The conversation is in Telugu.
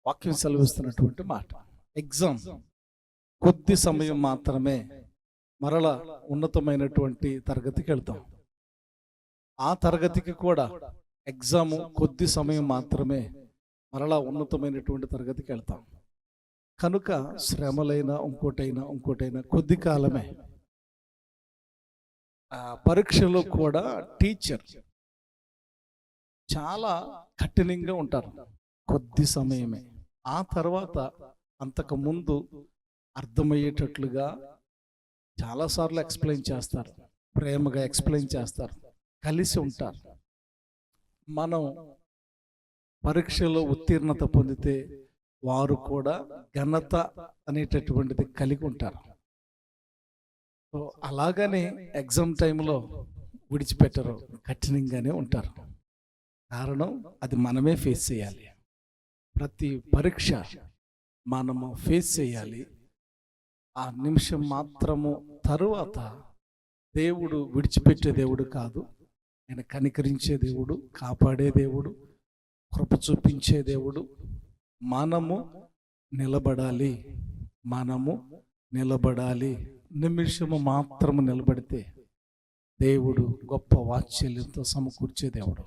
వాక్యం సెలవిస్తున్నటువంటి మాట. ఎగ్జామ్ కొద్ది సమయం మాత్రమే, మరలా ఉన్నతమైనటువంటి తరగతికి వెళ్తాం. ఆ తరగతికి కూడా ఎగ్జాము కొద్ది సమయం మాత్రమే, మరలా ఉన్నతమైనటువంటి తరగతికి వెళ్తాం. కనుక శ్రమలైనా ఇంకోటైనా కొద్ది కాలమే. పరీక్షలో కూడా టీచర్ చాలా కఠినంగా ఉంటారు, కొద్ది సమయమే. ఆ తర్వాత అంతకు ముందు అర్థమయ్యేటట్లుగా చాలాసార్లు ఎక్స్ప్లెయిన్ చేస్తారు, ప్రేమగా ఎక్స్ప్లెయిన్ చేస్తారు, కలిసి ఉంటారు. మనం పరీక్షలో ఉత్తీర్ణత పొందితే వారు కూడా ఘనత అనేటటువంటిది కలిగి ఉంటారు. సో అలాగనే ఎగ్జామ్ టైంలో విడిచిపెట్టరు, కఠినంగానే ఉంటారు. కారణం అది మనమే ఫేస్ చేయాలి. ప్రతి పరీక్ష మనము ఫేస్ చేయాలి. ఆ నిమిషం మాత్రము తరువాత దేవుడు విడిచిపెట్టే దేవుడు కాదు. ఆయన కనికరించే దేవుడు, కాపాడే దేవుడు, కృప చూపించే దేవుడు. మనము నిలబడాలి. నిమిషము మాత్రము నిలబడితే దేవుడు గొప్ప వాత్సల్యంతో సమకూర్చే దేవుడు.